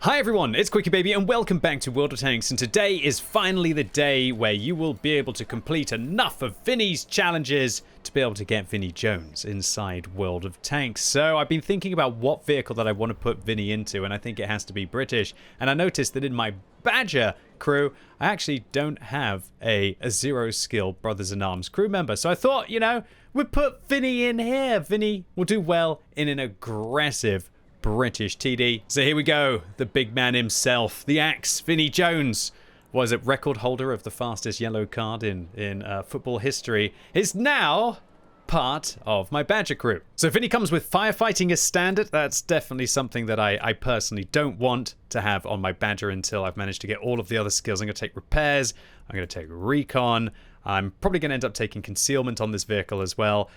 Hi everyone, it's QuickyBaby and welcome back to World of Tanks, and today is finally the day where you will be able to complete enough of Vinnie's challenges to be able to get Vinnie Jones inside World of Tanks. So I've been thinking about what vehicle that I want to put Vinnie into, and I think it has to be British. And I noticed that in my Badger crew, I actually don't have a zero skill Brothers-in-Arms crew member. So I thought, you know, we'd put Vinnie in here. Vinnie will do well in an aggressive British TD. So here we go. The big man himself, the Axe, Vinnie Jones, was it record holder of the fastest yellow card in football history, is now part of my Badger crew. So Vinnie comes with firefighting as standard. That's definitely something that I personally don't want to have on my Badger until I've managed to get all of the other skills. I'm going to take repairs. I'm going to take recon. I'm probably going to end up taking concealment on this vehicle as well.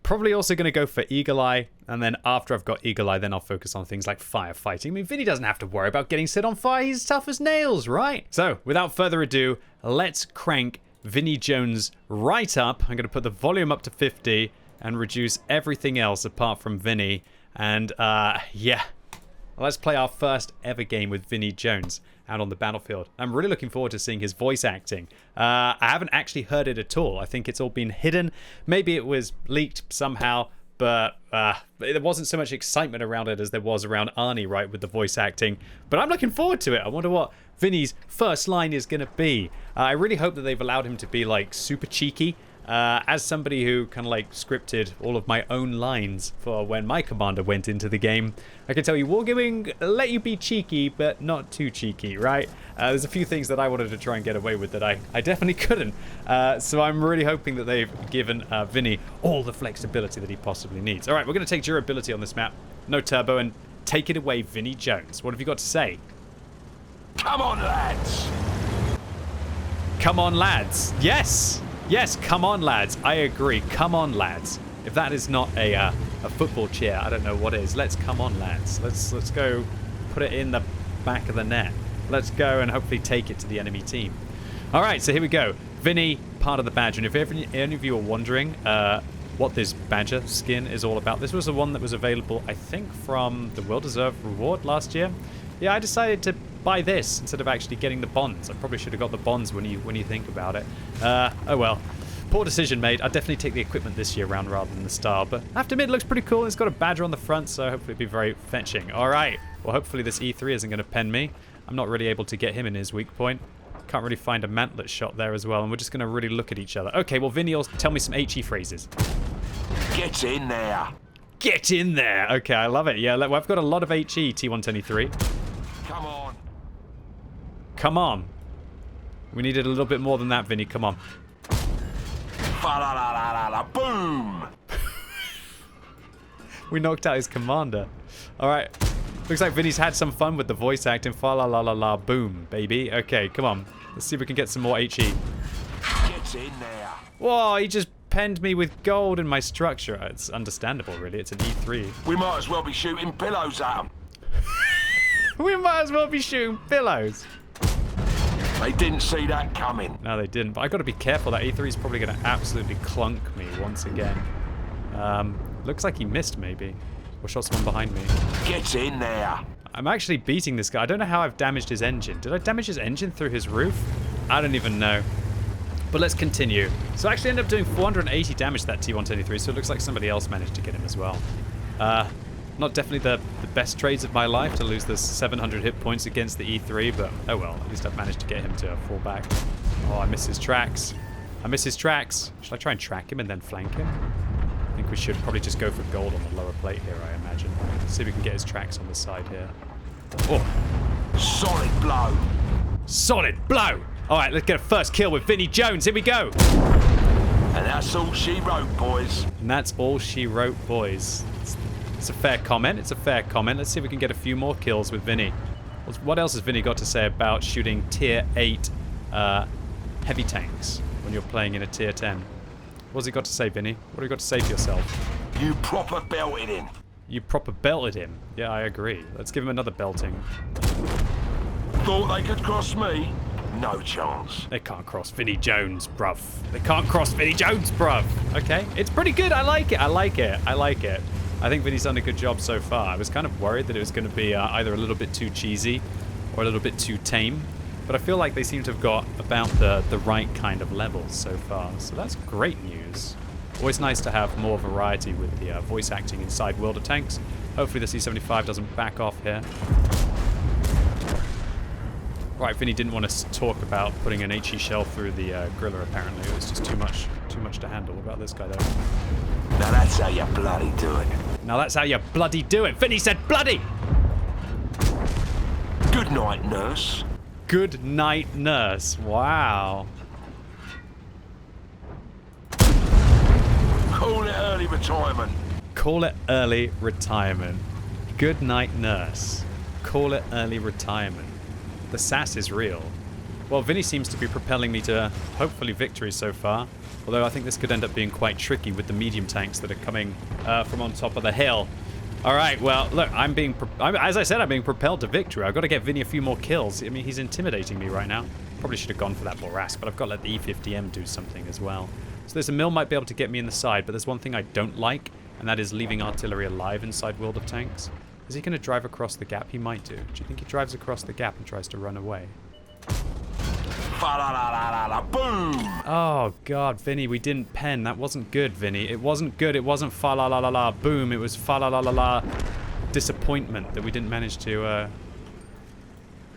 Probably also going to go for Eagle Eye, and then after I've got Eagle Eye, then I'll focus on things like firefighting. I mean, Vinnie doesn't have to worry about getting set on fire. He's tough as nails, right? So, without further ado, let's crank Vinnie Jones right up. I'm going to put the volume up to 50 and reduce everything else apart from Vinnie. And, yeah. Let's play our first ever game with Vinnie Jones out on the battlefield. I'm really looking forward to seeing his voice acting. I haven't actually heard it at all. I think it's all been hidden. Maybe it was leaked somehow, but there wasn't so much excitement around it as there was around Arnie, right, with the voice acting. But I'm looking forward to it. I wonder what Vinnie's first line is going to be. I really hope that they've allowed him to be, like, super cheeky. As somebody who kind of like scripted all of my own lines for when my commander went into the game, I can tell you Wargaming let you be cheeky, but not too cheeky, right? There's a few things that I wanted to try and get away with that I definitely couldn't. So I'm really hoping that they've given Vinnie all the flexibility that he possibly needs. All right, we're going to take durability on this map. No turbo, and take it away, Vinnie Jones. What have you got to say? Come on, lads! Come on, lads. Yes! Yes, come on, lads. I agree. Come on, lads. If that is not a football cheer, I don't know what is. Let's come on, lads. Let's go put it in the back of the net. Let's go and hopefully take it to the enemy team. All right, so here we go. Vinnie, part of the Badger. And if any of you are wondering what this Badger skin is all about, this was the one that was available, I think, from the Well-Deserved Reward last year. Yeah, I decided to buy this instead of actually getting the bonds. I probably should have got the bonds when you think about it. Oh well. Poor decision made. I'd definitely take the equipment this year round rather than the style, but I have to admit it looks pretty cool. It's got a Badger on the front, so hopefully it'll be very fetching. Alright. Well, hopefully this E3 isn't going to pen me. I'm not really able to get him in his weak point. Can't really find a mantlet shot there as well, and we're just going to really look at each other. Okay, well, Vinnie will tell me some HE phrases. Get in there! Get in there! Okay, I love it. Yeah, I've got a lot of HE, T123. Come on. Come on. We needed a little bit more than that, Vinnie. Come on. Boom! We knocked out his commander. All right. Looks like Vinnie's had some fun with the voice acting. Fa la la la la boom, baby. Okay, come on. Let's see if we can get some more HE. Get in there. Whoa, he just penned me with gold in my structure. It's understandable, really. It's an E3. We might as well be shooting pillows at them. We might as well be shooting pillows. They didn't see that coming. No, they didn't. But I got to be careful. That E3 is probably going to absolutely clunk me once again. Looks like he missed, maybe. Or shot someone behind me. Get in there. I'm actually beating this guy. I don't know how I've damaged his engine. Did I damage his engine through his roof? I don't even know. But let's continue. So I actually ended up doing 480 damage to that T123, so it looks like somebody else managed to get him as well. Not definitely the best trades of my life to lose the 700 hit points against the E3, but oh well, at least I've managed to get him to fall back. Oh, I miss his tracks. I miss his tracks. Should I try and track him and then flank him? I think we should probably just go for gold on the lower plate here, I imagine. See if we can get his tracks on the side here. Oh. Solid blow. Solid blow! Alright, let's get a first kill with Vinnie Jones. Here we go! And that's all she wrote, boys. And that's all she wrote, boys. It's a fair comment. It's a fair comment. Let's see if we can get a few more kills with Vinnie. What else has Vinnie got to say about shooting tier 8 heavy tanks when you're playing in a tier 10? What's he got to say, Vinnie? What have you got to say for yourself? You proper belted him. You proper belted him. Yeah, I agree. Let's give him another belting. Thought they could cross me? No chance. They can't cross Vinnie Jones, bruv. They can't cross Vinnie Jones, bruv. Okay, it's pretty good. I like it. I like it. I like it. I think Vinny's done a good job so far. I was kind of worried that it was going to be either a little bit too cheesy or a little bit too tame. But I feel like they seem to have got about the right kind of levels so far. So that's great news. Always nice to have more variety with the voice acting inside World of Tanks. Hopefully the C-75 doesn't back off here. Right, Vinny didn't want to talk about putting an HE shell through the griller, apparently. It was just too much to handle. What about this guy, though? Now that's how you bloody do it. Now that's how you bloody do it. Vinny said bloody! Good night, nurse. Good night, nurse. Wow. Call it early retirement. Call it early retirement. Good night, nurse. Call it early retirement. The sass is real. Well, Vinny seems to be propelling me to, hopefully, victory so far. Although I think this could end up being quite tricky with the medium tanks that are coming from on top of the hill. All right, well, look, as I said, I'm being propelled to victory. I've got to get Vinny a few more kills. I mean, he's intimidating me right now. Probably should have gone for that Boras, but I've got to let the E50M do something as well. So there's a mill might be able to get me in the side, but there's one thing I don't like, and that is leaving artillery alive inside World of Tanks. Is he going to drive across the gap? He might do. Do you think he drives across the gap and tries to run away? Boom! Oh, God, Vinny, we didn't pen. That wasn't good, Vinny. It wasn't good. It wasn't fa-la-la-la-la, boom. It was fa-la-la-la-la disappointment that we didn't manage to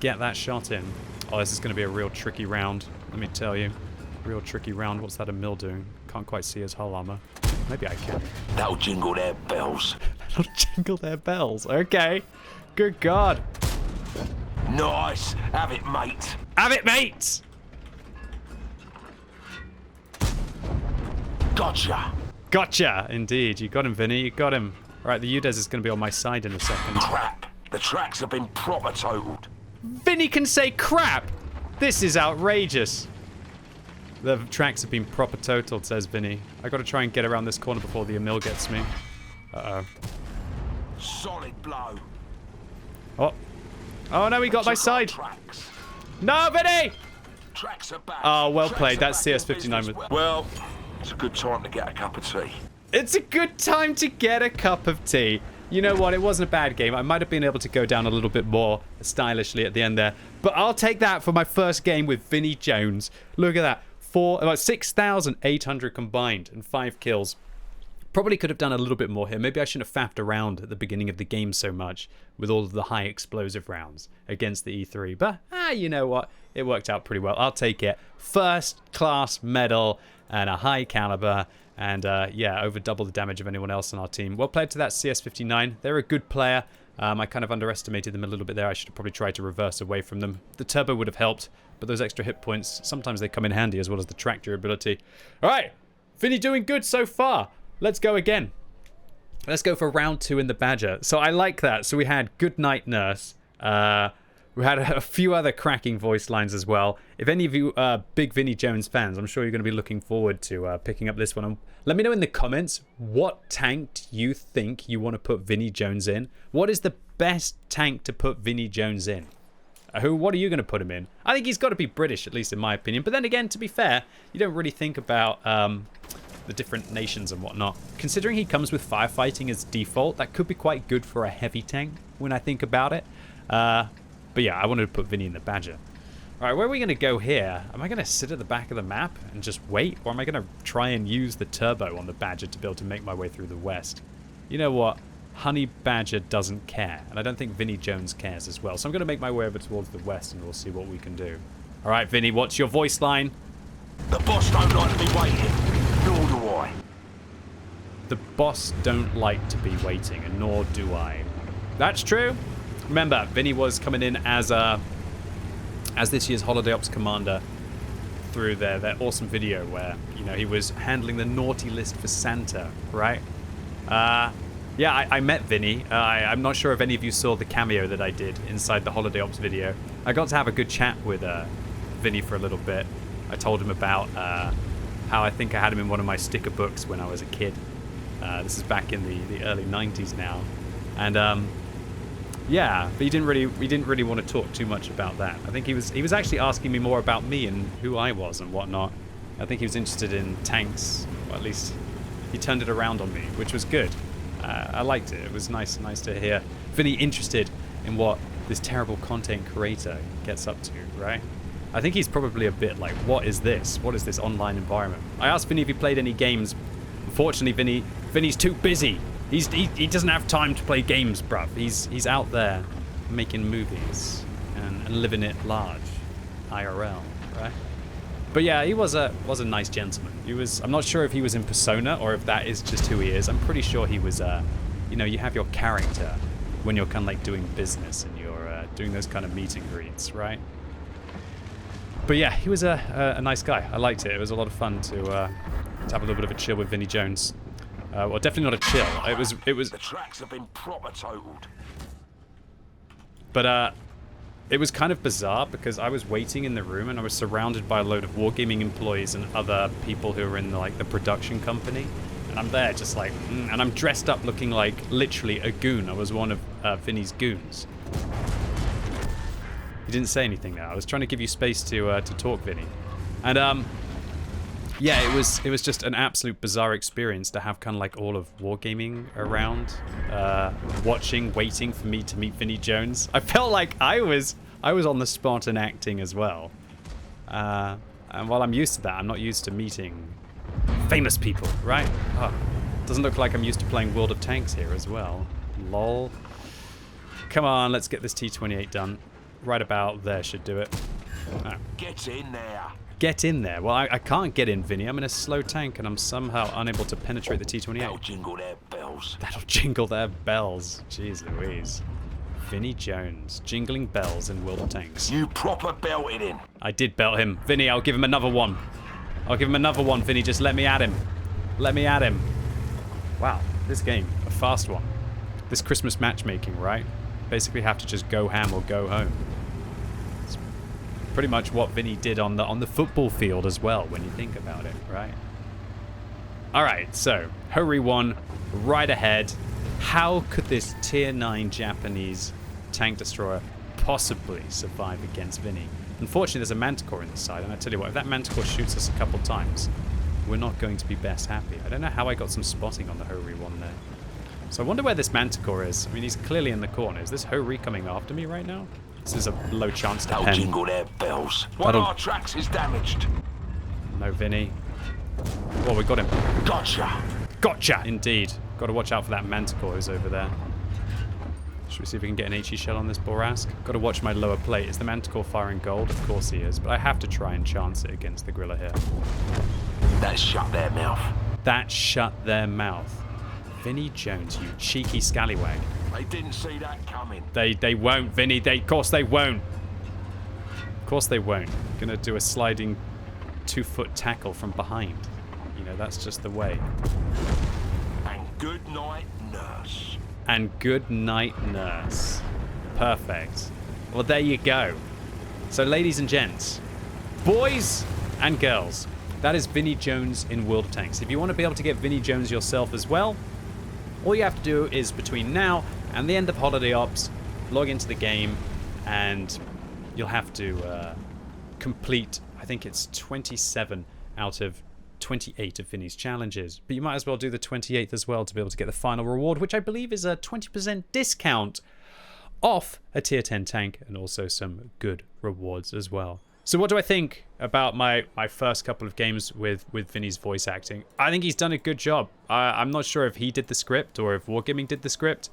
get that shot in. Oh, this is going to be a real tricky round, let me tell you. Real tricky round. What's that a mill doing? Can't quite see his hull armor. Maybe I can. That'll jingle their bells. That'll jingle their bells. Okay. Good God. Nice. Have it, mate. Have it, mate! Gotcha. Gotcha, indeed. You got him, Vinny. You got him. All right, the UDES is going to be on my side in a second. Crap. The tracks have been proper totaled. Vinny can say crap! This is outrageous. The tracks have been proper totaled, says Vinny. I got to try and get around this corner before the Emil gets me. Uh-oh. Solid blow. Oh. Oh, no, he got my side. Tracks. No, Vinny! Tracks are back. Oh, well Tracks played. are That back in CS-59 business. was... Well, it's a good time to get a cup of tea. It's a good time to get a cup of tea. You know what? It wasn't a bad game. I might have been able to go down a little bit more stylishly at the end there. But I'll take that for my first game with Vinnie Jones. Look at that. About 6,800 combined and 5 kills. Probably could have done a little bit more here. Maybe I shouldn't have faffed around at the beginning of the game so much with all of the high explosive rounds against the E3. But, you know what? It worked out pretty well. I'll take it. First class medal and a high caliber. And, yeah, over double the damage of anyone else on our team. Well played to that CS-59. They're a good player. I kind of underestimated them a little bit there. I should have probably tried to reverse away from them. The turbo would have helped, but those extra hit points, sometimes they come in handy as well as the track durability. All right, Vinny doing good so far. Let's go again. Let's go for round 2 in the Badger. So I like that. So we had Good Night Nurse. We had a few other cracking voice lines as well. If any of you are big Vinnie Jones fans, I'm sure you're going to be looking forward to picking up this one. Let me know in the comments, what tank do you think you want to put Vinnie Jones in? What is the best tank to put Vinnie Jones in? What are you going to put him in? I think he's got to be British, at least in my opinion. But then again, to be fair, you don't really think about the different nations and whatnot. Considering he comes with firefighting as default, that could be quite good for a heavy tank when I think about it. But yeah, I wanted to put Vinny in the Badger. All right, where are we going to go here? Am I going to sit at the back of the map and just wait? Or am I going to try and use the turbo on the Badger to be able to make my way through the west? You know what? Honey Badger doesn't care. And I don't think Vinnie Jones cares as well. So I'm going to make my way over towards the west and we'll see what we can do. All right, Vinny, what's your voice line? The boss don't like to be waiting. Nor do I. The boss don't like to be waiting, and nor do I. That's true. Remember, Vinny was coming in as this year's Holiday Ops Commander through their awesome video where, you know, he was handling the naughty list for Santa, right? Yeah, I met Vinny. I'm not sure if any of you saw the cameo that I did inside the Holiday Ops video. I got to have a good chat with Vinny for a little bit. I told him about how I think I had him in one of my sticker books when I was a kid. This is back in the early 90s now. And yeah, but he didn't really want to talk too much about that. I think he was actually asking me more about me and who I was and whatnot. I think he was interested in tanks, or at least he turned it around on me, which was good. I liked it. It was nice to hear Vinny interested in what this terrible content creator gets up to, right? I think he's probably a bit like, what is this? What is this online environment? I asked Vinny if he played any games. Unfortunately, Vinny's too busy. He doesn't have time to play games, bruv. He's out there making movies and living it large, IRL, right? But yeah, he was a nice gentleman. I'm not sure if he was in persona or if that is just who he is. I'm pretty sure he was you know, you have your character when you're kind of like doing business and you're doing those kind of meet and greets, right? But yeah, he was a nice guy. I liked it. It was a lot of fun to have a little bit of a chill with Vinnie Jones. Well, definitely not a chill. It was. The tracks have been proper totaled. But it was kind of bizarre because I was waiting in the room and I was surrounded by a load of wargaming employees and other people who were in the production company. And I'm there just like, and I'm dressed up looking like literally a goon. I was one of Vinny's goons. He didn't say anything there. I was trying to give you space to talk, Vinny. And yeah, it was just an absolute bizarre experience to have kind of like all of wargaming around, watching, waiting for me to meet Vinnie Jones. I felt like I was on the spot and acting as well. And while I'm used to that, I'm not used to meeting famous people, right? Oh, doesn't look like I'm used to playing World of Tanks here as well. Lol. Come on, let's get this T-28 done. Right about there should do it. Oh. Get in there. Get in there. Well, I can't get in, Vinny. I'm in a slow tank and I'm somehow unable to penetrate the T-28. That'll jingle their bells. That'll jingle their bells. Jeez Louise. Vinnie Jones, jingling bells in World of Tanks. You proper belted him. I did belt him. Vinny, I'll give him another one. I'll give him another one, Vinny. Just let me at him. Let me at him. Wow, this game, a fast one. This Christmas matchmaking, right? Basically have to just go ham or go home. It's pretty much what Vinny did on the football field as well, when you think about it, right? Alright, so, Hori 1, right ahead. How could this tier 9 Japanese tank destroyer possibly survive against Vinny? Unfortunately, there's a Manticore in the side, and I tell you what, if that Manticore shoots us a couple times, we're not going to be best happy. I don't know how I got some spotting on the Hori 1 there. So I wonder where this Manticore is. I mean, he's clearly in the corner. Is this Hori coming after me right now? This is a low chance to pen. That'll jingle their bells. One of our tracks is damaged. No, Vinny. Well, we got him. Gotcha. Gotcha, indeed. Got to watch out for that Manticore who's over there. Should we see if we can get an HE shell on this Borask? Got to watch my lower plate. Is the Manticore firing gold? Of course he is, but I have to try and chance it against the Grilla here. That shut their mouth. That shut their mouth. Vinnie Jones, you cheeky scallywag. They didn't see that coming. They won't, Vinny. Of course they won't. Of course they won't. Gonna do a sliding 2-foot tackle from behind. You know, that's just the way. And good night, nurse. And good night, nurse. Perfect. Well, there you go. So, ladies and gents, boys and girls, that is Vinnie Jones in World of Tanks. If you want to be able to get Vinnie Jones yourself as well, all you have to do is between now and the end of Holiday Ops, log into the game, and you'll have to complete, I think it's 27 out of 28 of Vinny's challenges. But you might as well do the 28th as well to be able to get the final reward, which I believe is a 20% discount off a tier 10 tank, and also some good rewards as well. So what do I think about my first couple of games with Vinny's voice acting? I think he's done a good job. I'm not sure if he did the script or if Wargaming did the script.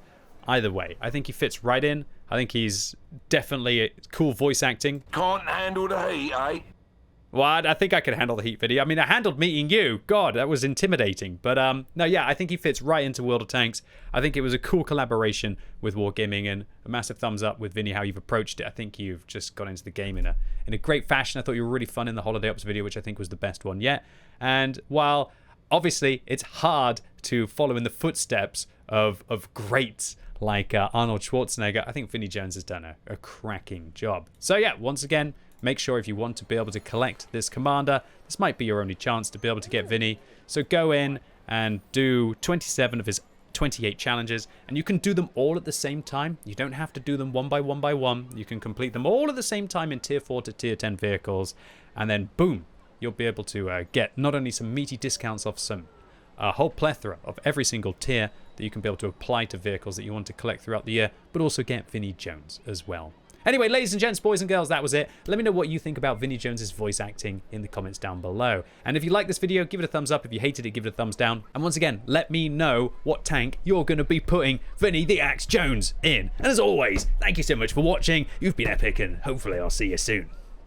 Either way, I think he fits right in. I think he's definitely a cool voice acting. Can't handle the heat, eh? Well, I think I could handle the heat, Vinny. I mean, I handled meeting you. God, that was intimidating. But no, yeah, I think he fits right into World of Tanks. I think it was a cool collaboration with Wargaming, and a massive thumbs up with Vinny how you've approached it. I think you've just got into the game in a great fashion. I thought you were really fun in the Holiday Ops video, which I think was the best one yet. And while obviously it's hard to follow in the footsteps of greats like Arnold Schwarzenegger, I think Vinnie Jones has done a cracking job. So yeah, once again, make sure if you want to be able to collect this commander, this might be your only chance to be able to get Vinny. So go in and do 27 of his 28 challenges, and you can do them all at the same time. You don't have to do them one by one. You can complete them all at the same time in tier 4 to tier 10 vehicles, and then boom, you'll be able to get not only some meaty discounts off some a whole plethora of every single tier that you can be able to apply to vehicles that you want to collect throughout the year, but also get Vinnie Jones as well. Anyway, ladies and gents, boys and girls, that was it. Let me know what you think about Vinnie Jones's voice acting in the comments down below. And if you like this video, give it a thumbs up. If you hated it, give it a thumbs down. And once again, let me know what tank you're going to be putting Vinnie the Axe Jones in. And as always, thank you so much for watching. You've been epic, and hopefully I'll see you soon.